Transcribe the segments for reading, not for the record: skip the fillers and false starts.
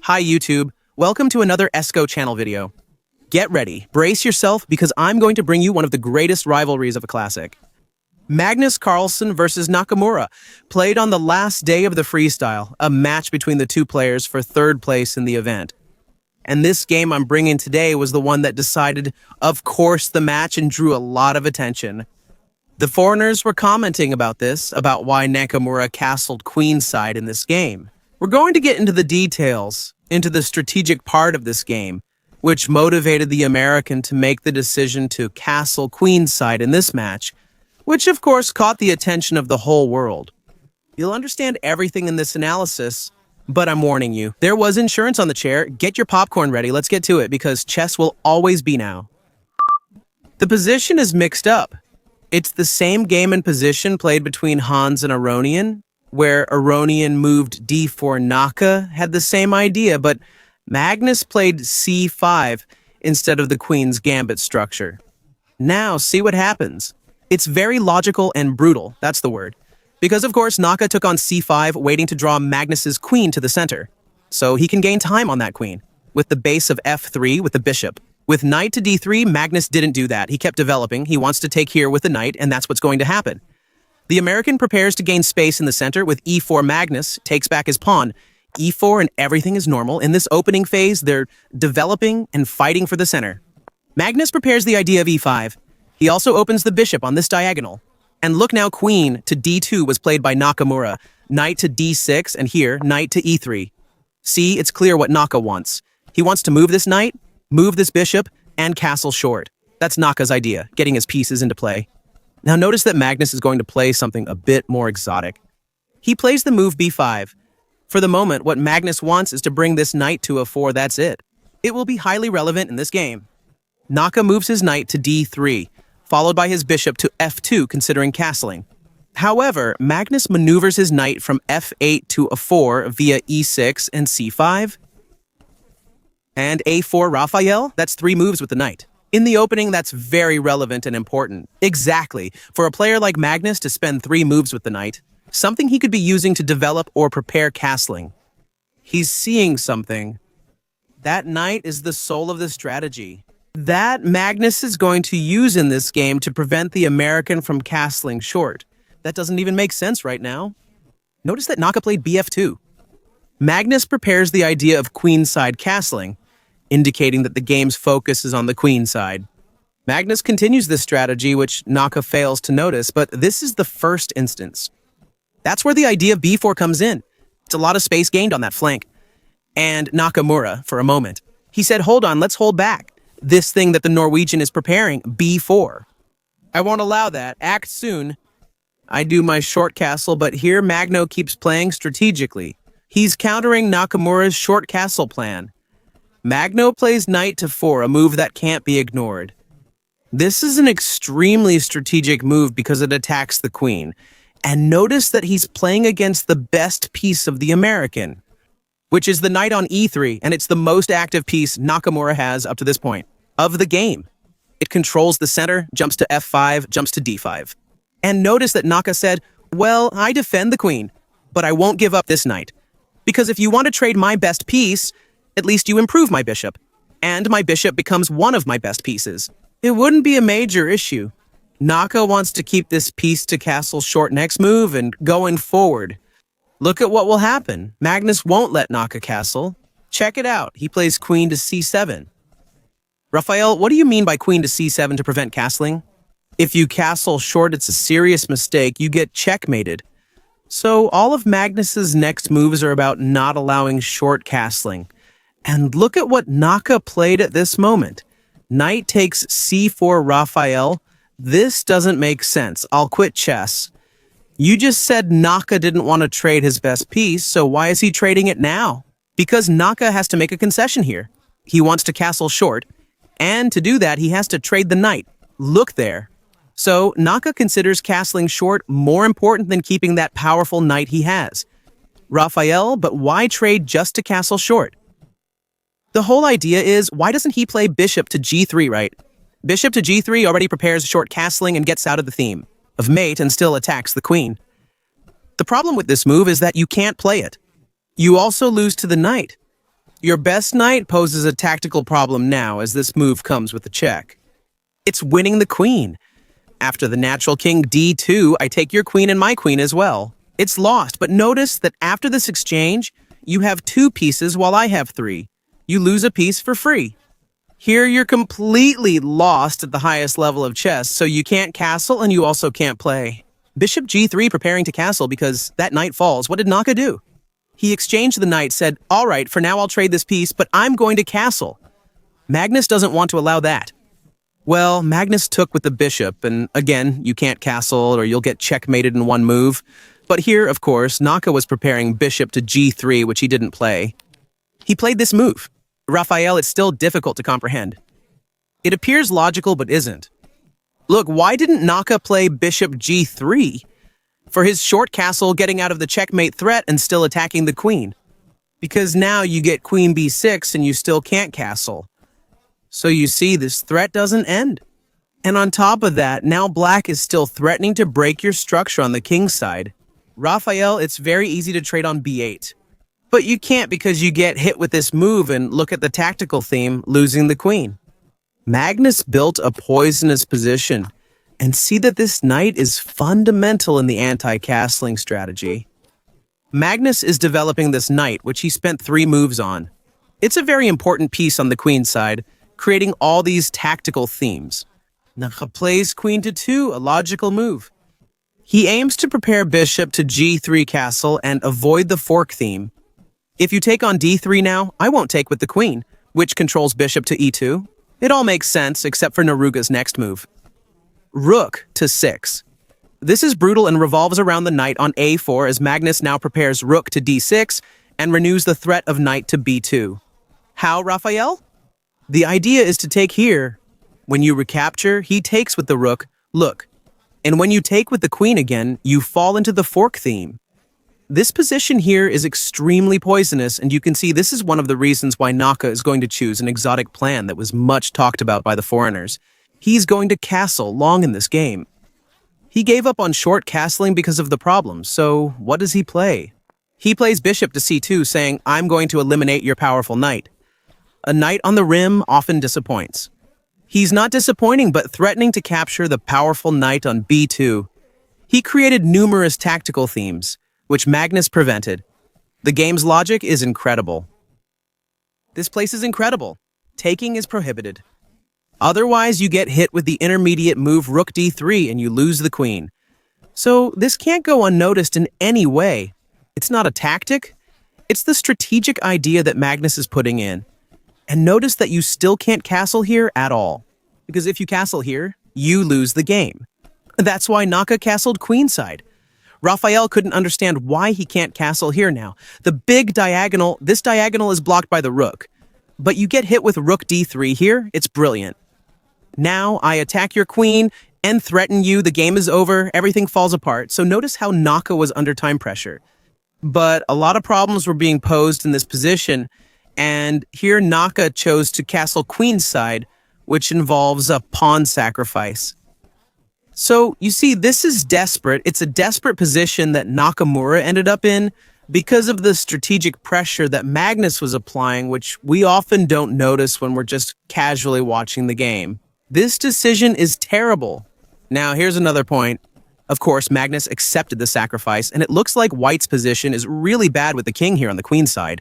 Hi YouTube, welcome to another ESCO channel video. Get ready, brace yourself because I'm going to bring you one of the greatest rivalries of a classic. Magnus Carlsen versus Nakamura, played on the last day of the Freestyle, a match between the two players for third place in the event. And this game I'm bringing today was the one that decided, of course, the match and drew a lot of attention. The foreigners were commenting about this, about why Nakamura castled Queenside in this game. We're going to get into the details, into the strategic part of this game, which motivated the American to make the decision to castle Queenside in this match, which of course caught the attention of the whole world. You'll understand everything in this analysis, but I'm warning you, there was insurance on the chair. Get your popcorn ready, let's get to it, because chess will always be now. The position is mixed up. It's the same game and position played between Hans and Aronian, where Aronian moved d4. Naka had the same idea, but Magnus played c5 instead of the queen's gambit structure. Now, see what happens. It's very logical and brutal, that's the word. Because of course, Naka took on c5, waiting to draw Magnus's queen to the center. So he can gain time on that queen, with the base of f3 with the bishop. With knight to d3, Magnus didn't do that. He kept developing. He wants to take here with the knight, and that's what's going to happen. The American prepares to gain space in the center with e4. Magnus takes back his pawn. e4 and everything is normal. In this opening phase, they're developing and fighting for the center. Magnus prepares the idea of e5. He also opens the bishop on this diagonal. And look now, queen to d2 was played by Nakamura. Knight to d6, and here, knight to e3. See, it's clear what Naka wants. He wants to move this knight, move this bishop, and castle short. That's Naka's idea, getting his pieces into play. Now notice that Magnus is going to play something a bit more exotic. He plays the move b5. For the moment, what Magnus wants is to bring this knight to a4, that's it. It will be highly relevant in this game. Naka moves his knight to d3, followed by his bishop to f2, considering castling. However, Magnus maneuvers his knight from f8 to a4 via e6 and c5. And a4 Raphael, that's 3 moves with the knight. In the opening, that's very relevant and important. Exactly. For a player like Magnus to spend 3 moves with the knight, something he could be using to develop or prepare castling. He's seeing something. That knight is the soul of the strategy. That Magnus is going to use in this game to prevent the American from castling short. That doesn't even make sense right now. Notice that Naka played bf2. Magnus prepares the idea of queenside castling, indicating that the game's focus is on the queen side. Magnus continues this strategy, which Naka fails to notice, but this is the first instance. That's where the idea of b4 comes in. It's a lot of space gained on that flank. And Nakamura, for a moment, he said, hold on, let's hold back. This thing that the Norwegian is preparing, b4. I won't allow that. Act soon. I do my short castle, but here Magno keeps playing strategically. He's countering Nakamura's short castle plan. Magno plays knight to 4, a move that can't be ignored. This is an extremely strategic move because it attacks the queen. And notice that he's playing against the best piece of the American, which is the knight on e3, and it's the most active piece Nakamura has up to this point of the game. It controls the center, jumps to f5, jumps to d5. And notice that Naka said, well, I defend the queen, but I won't give up this knight. Because if you want to trade my best piece, at least you improve my bishop, and my bishop becomes one of my best pieces. It wouldn't be a major issue. Naka wants to keep this piece to castle short next move and going forward. Look at what will happen. Magnus won't let Naka castle. Check it out. He plays queen to c7. Raphael, what do you mean by queen to c7 to prevent castling? If you castle short, it's a serious mistake. You get checkmated. So all of Magnus's next moves are about not allowing short castling. And look at what Naka played at this moment. Knight takes c4 Raphael. This doesn't make sense. I'll quit chess. You just said Naka didn't want to trade his best piece, so why is he trading it now? Because Naka has to make a concession here. He wants to castle short, and to do that, he has to trade the knight. Look there. So Naka considers castling short more important than keeping that powerful knight he has. Raphael, but why trade just to castle short? The whole idea is, why doesn't he play bishop to g3, right? Bishop to g3 already prepares short castling and gets out of the theme of mate and still attacks the queen. The problem with this move is that you can't play it. You also lose to the knight. Your best knight poses a tactical problem now as this move comes with a check. It's winning the queen. After the natural king d2, I take your queen and my queen as well. It's lost, but notice that after this exchange, you have 2 pieces while I have 3. You lose a piece for free. Here you're completely lost at the highest level of chess, so you can't castle and you also can't play. Bishop g3 preparing to castle because that knight falls. What did Naka do? He exchanged the knight, said, all right, for now I'll trade this piece, but I'm going to castle. Magnus doesn't want to allow that. Well, Magnus took with the bishop, and again, you can't castle or you'll get checkmated in one move. But here, of course, Naka was preparing bishop to g3, which he didn't play. He played this move. Raphael, it's still difficult to comprehend. It appears logical, but isn't. Look, why didn't Naka play bishop g3? For his short castle getting out of the checkmate threat and still attacking the queen. Because now you get queen b6 and you still can't castle. So you see, this threat doesn't end. And on top of that, now black is still threatening to break your structure on the king's side. Raphael, it's very easy to trade on b8. But you can't because you get hit with this move and look at the tactical theme, losing the queen. Magnus built a poisonous position. And see that this knight is fundamental in the anti-castling strategy. Magnus is developing this knight, which he spent 3 moves on. It's a very important piece on the queen side, creating all these tactical themes. Naka plays queen to 2, a logical move. He aims to prepare bishop to g3 castle and avoid the fork theme. If you take on d3 now, I won't take with the queen, which controls bishop to e2. It all makes sense except for Naruga's next move. Rook to 6. This is brutal and revolves around the knight on a4 as Magnus now prepares rook to d6 and renews the threat of knight to b2. How, Raphael? The idea is to take here. When you recapture, he takes with the rook, look. And when you take with the queen again, you fall into the fork theme. This position here is extremely poisonous, and you can see this is one of the reasons why Naka is going to choose an exotic plan that was much talked about by the foreigners. He's going to castle long in this game. He gave up on short castling because of the problem, so what does he play? He plays bishop to c2, saying, I'm going to eliminate your powerful knight. A knight on the rim often disappoints. He's not disappointing, but threatening to capture the powerful knight on b2. He created numerous tactical themes, which Magnus prevented. The game's logic is incredible. This place is incredible. Taking is prohibited. Otherwise, you get hit with the intermediate move rook d3 and you lose the queen. So this can't go unnoticed in any way. It's not a tactic. It's the strategic idea that Magnus is putting in. And notice that you still can't castle here at all. Because if you castle here, you lose the game. That's why Naka castled queenside. Raphael couldn't understand why he can't castle here now. The big diagonal, this diagonal is blocked by the rook. But you get hit with rook d3 here, it's brilliant. Now I attack your queen and threaten you, the game is over, everything falls apart. So notice how Naka was under time pressure. But a lot of problems were being posed in this position, and here Naka chose to castle queenside, which involves a pawn sacrifice. So you see, this is desperate. It's a desperate position that Nakamura ended up in because of the strategic pressure that Magnus was applying, which we often don't notice when we're just casually watching the game. This decision is terrible. Now, here's another point. Of course, Magnus accepted the sacrifice, and it looks like White's position is really bad with the king here on the queen side.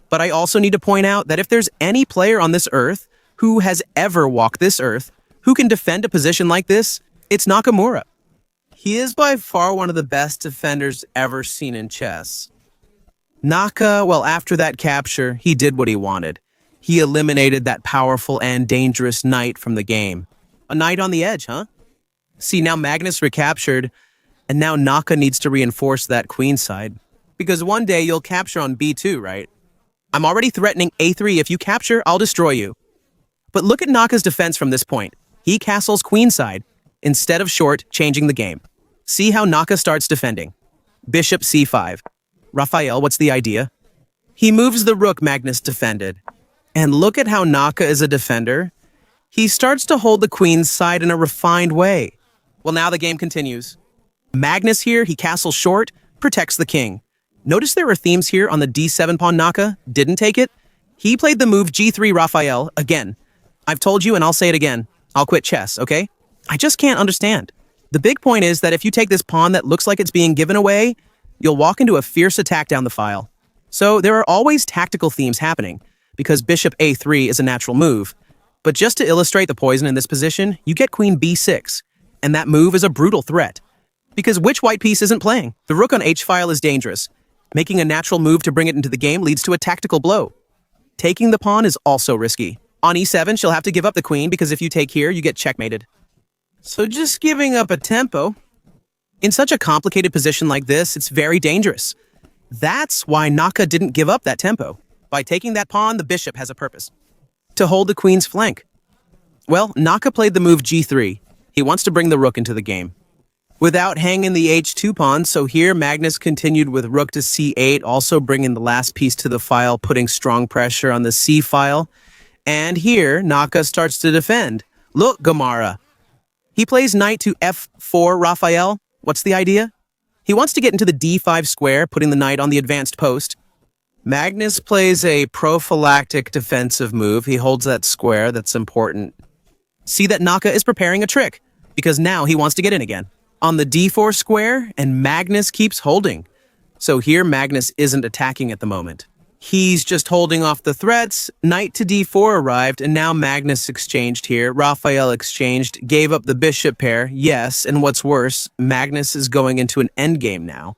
But I also need to point out that if there's any player on this earth who has ever walked this earth who can defend a position like this, it's Nakamura. He is by far one of the best defenders ever seen in chess. Naka, well, after that capture, he did what he wanted. He eliminated that powerful and dangerous knight from the game. A knight on the edge, huh? See, now Magnus recaptured, and now Naka needs to reinforce that queenside. Because one day you'll capture on b2, right? I'm already threatening a3. If you capture, I'll destroy you. But look at Naka's defense from this point. He castles queenside, instead of short, changing the game. See how Naka starts defending. Bishop c5. Raphael, what's the idea? He moves the rook Magnus defended. And look at how Naka is a defender. He starts to hold the queen's side in a refined way. Well, now the game continues. Magnus here, he castles short, protects the king. Notice there are themes here on the d7 pawn Naka, didn't take it. He played the move G3 Raphael again. I've told you and I'll say it again. I'll quit chess, okay? I just can't understand. The big point is that if you take this pawn that looks like it's being given away, you'll walk into a fierce attack down the file. So there are always tactical themes happening, because bishop a3 is a natural move. But just to illustrate the poison in this position, you get queen b6, and that move is a brutal threat. Because which white piece isn't playing? The rook on h-file is dangerous. Making a natural move to bring it into the game leads to a tactical blow. Taking the pawn is also risky. On e7, she'll have to give up the queen, because if you take here, you get checkmated. So just giving up a tempo. In such a complicated position like this, it's very dangerous. That's why Naka didn't give up that tempo. By taking that pawn, the bishop has a purpose. To hold the queen's flank. Well, Naka played the move g3. He wants to bring the rook into the game. Without hanging the h2 pawn, so here Magnus continued with rook to c8, also bringing the last piece to the file, putting strong pressure on the c file. And here, Naka starts to defend. Look, Gamara. He plays knight to f4 Raphael. What's the idea? He wants to get into the d5 square, putting the knight on the advanced post. Magnus plays a prophylactic defensive move. He holds that square. That's important. See that Naka is preparing a trick, because now he wants to get in again. On the d4 square, and Magnus keeps holding. So here Magnus isn't attacking at the moment. He's just holding off the threats. Knight to d4 arrived, and now Magnus exchanged here. Raphael exchanged, gave up the bishop pair, yes, and what's worse, Magnus is going into an endgame now.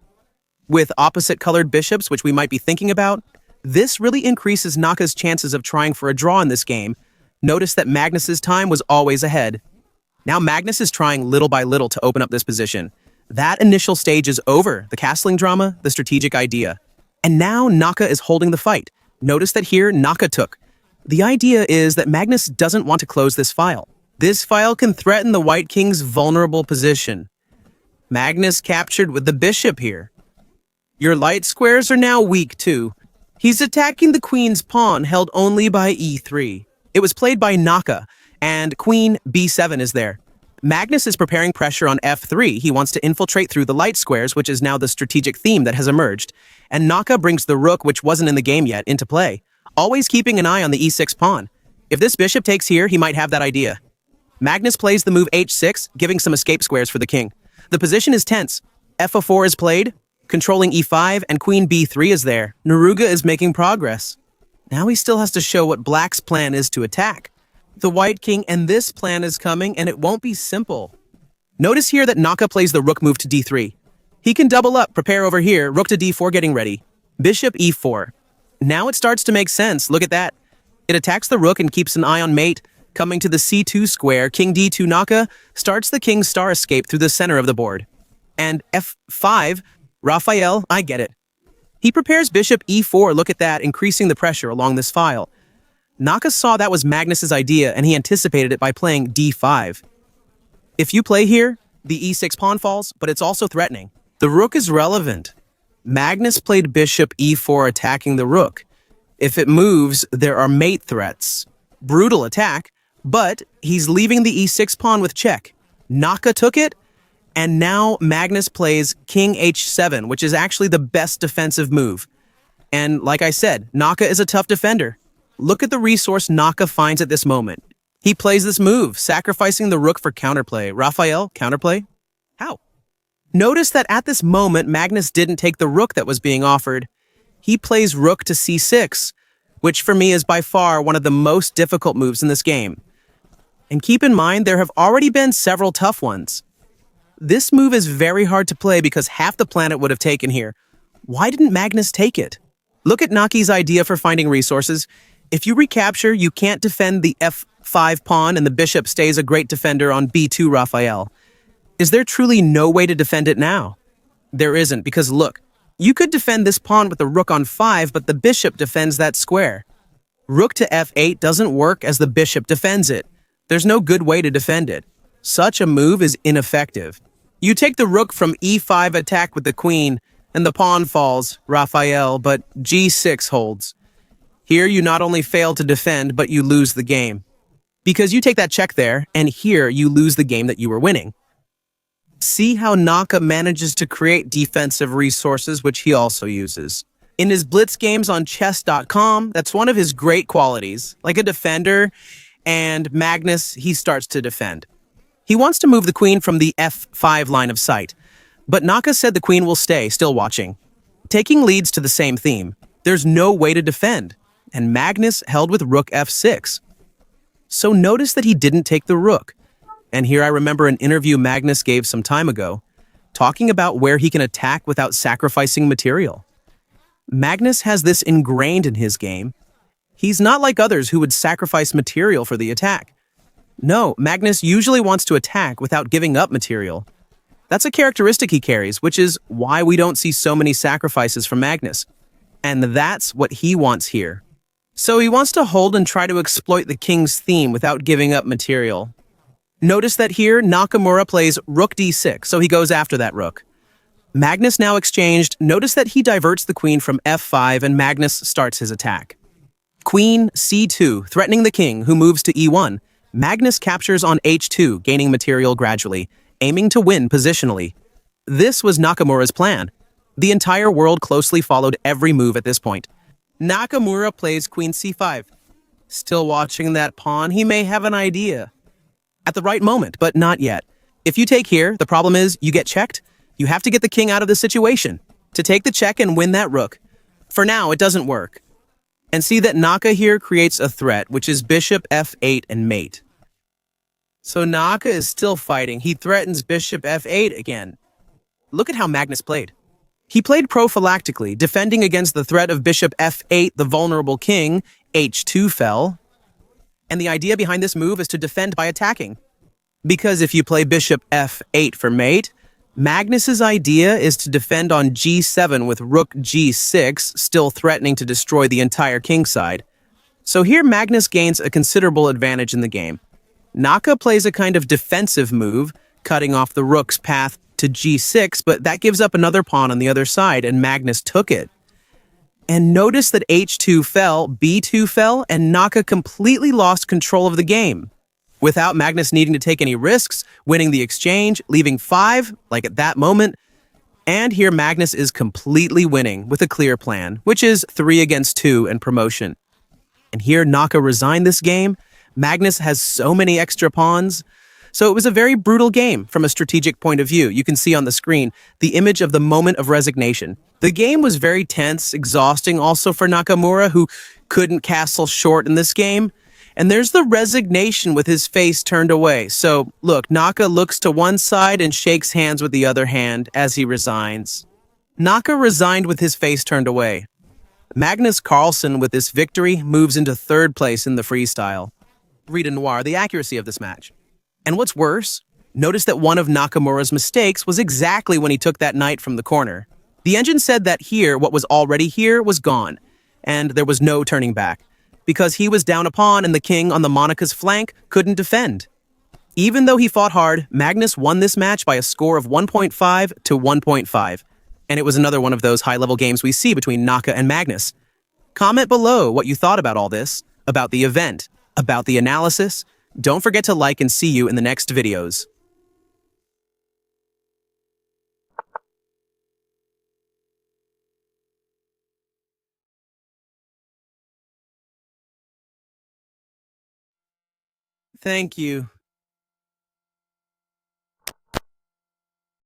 With opposite-colored bishops, which we might be thinking about, this really increases Naka's chances of trying for a draw in this game. Notice that Magnus's time was always ahead. Now Magnus is trying little by little to open up this position. That initial stage is over, the castling drama, the strategic idea. And now Naka is holding the fight. Notice that here Naka took. The idea is that Magnus doesn't want to close this file. This file can threaten the white king's vulnerable position. Magnus captured with the bishop here. Your light squares are now weak too. He's attacking the queen's pawn held only by e3. It was played by Naka, and queen b7 is there. Magnus is preparing pressure on f3. He wants to infiltrate through the light squares, which is now the strategic theme that has emerged. And Naka brings the rook, which wasn't in the game yet, into play, always keeping an eye on the e6 pawn. If this bishop takes here, he might have that idea. Magnus plays the move h6, giving some escape squares for the king. The position is tense. f4 is played, controlling e5, and queen b3 is there. Neruga is making progress. Now he still has to show what black's plan is to attack. The white king, and this plan is coming, and it won't be simple. Notice here that Naka plays the rook move to d3. He can double up, prepare over here, rook to d4 getting ready. Bishop e4. Now it starts to make sense, look at that. It attacks the rook and keeps an eye on mate. Coming to the c2 square, king d2 Naka starts the king's star escape through the center of the board. And f5, Raphael, I get it. He prepares bishop e4, look at that, increasing the pressure along this file. Naka saw that was Magnus's idea, and he anticipated it by playing d5. If you play here, the e6 pawn falls, but it's also threatening. The rook is relevant. Magnus played bishop e4 attacking the rook. If it moves, there are mate threats. Brutal attack, but he's leaving the e6 pawn with check. Naka took it, and now Magnus plays king h7, which is actually the best defensive move. And like I said, Naka is a tough defender. Look at the resource Naka finds at this moment. He plays this move, sacrificing the rook for counterplay. Raphael, counterplay? How? Notice that at this moment, Magnus didn't take the rook that was being offered. He plays rook to c6, which for me is by far one of the most difficult moves in this game. And keep in mind, there have already been several tough ones. This move is very hard to play because half the planet would have taken here. Why didn't Magnus take it? Look at Naki's idea for finding resources. If you recapture, you can't defend the f5 pawn and the bishop stays a great defender on b2 Raphael. Is there truly no way to defend it now? There isn't, because look, you could defend this pawn with the rook on 5, but the bishop defends that square. Rook to f8 doesn't work as the bishop defends it. There's no good way to defend it. Such a move is ineffective. You take the rook from e5 attack with the queen, and the pawn falls, Raphael, but g6 holds. Here you not only fail to defend, but you lose the game. Because you take that check there, and here you lose the game that you were winning. See how Naka manages to create defensive resources, which he also uses. In his blitz games on chess.com, that's one of his great qualities. Like a defender, and Magnus, he starts to defend. He wants to move the queen from the f5 line of sight, but Naka said the queen will stay, still watching. Taking leads to the same theme. There's no way to defend, and Magnus held with rook f6. So notice that he didn't take the rook. And here I remember an interview Magnus gave some time ago, talking about where he can attack without sacrificing material. Magnus has this ingrained in his game. He's not like others who would sacrifice material for the attack. No, Magnus usually wants to attack without giving up material. That's a characteristic he carries, which is why we don't see so many sacrifices from Magnus. And that's what he wants here. So he wants to hold and try to exploit the king's theme without giving up material. Notice that here, Nakamura plays rook d6, so he goes after that rook. Magnus now exchanged. Notice that he diverts the queen from f5 and Magnus starts his attack. Queen c2, threatening the king, who moves to e1. Magnus captures on h2, gaining material gradually, aiming to win positionally. This was Nakamura's plan. The entire world closely followed every move at this point. Nakamura plays queen c5. Still watching that pawn, he may have an idea. At the right moment, but not yet. If you take here, the problem is you get checked. You have to get the king out of the situation to take the check and win that rook. For now, it doesn't work. And see that Naka here creates a threat, which is bishop f8 and mate. So Naka is still fighting. He threatens bishop f8 again. Look at how Magnus played. He played prophylactically, defending against the threat of bishop f8, the vulnerable king. h2 fell. And the idea behind this move is to defend by attacking. Because if you play bishop f8 for mate, Magnus's idea is to defend on g7 with rook g6, still threatening to destroy the entire king side. So here Magnus gains a considerable advantage in the game. Naka plays a kind of defensive move, cutting off the rook's path to g6, but that gives up another pawn on the other side, and Magnus took it. And notice that h2 fell, b2 fell, and Naka completely lost control of the game, without Magnus needing to take any risks, winning the exchange, leaving 5, like at that moment. And here Magnus is completely winning with a clear plan, which is 3 against 2 and promotion. And here Naka resigned this game. Magnus has so many extra pawns. So it was a very brutal game from a strategic point of view. You can see on the screen the image of the moment of resignation. The game was very tense, exhausting also for Nakamura, who couldn't castle short in this game. And there's the resignation with his face turned away. So look, Naka looks to one side and shakes hands with the other hand as he resigns. Naka resigned with his face turned away. Magnus Carlsen, with this victory, moves into third place in the freestyle. Read in noir the accuracy of this match. And what's worse, notice that one of Nakamura's mistakes was exactly when he took that knight from the corner. The engine said that here, what was already here was gone, and there was no turning back, because he was down a pawn and the king on the Monika's flank couldn't defend. Even though he fought hard, Magnus won this match by a score of 1.5 to 1.5, and it was another one of those high-level games we see between Naka and Magnus. Comment below what you thought about all this, about the event, about the analysis. Don't forget to like and see you in the next videos. Thank you.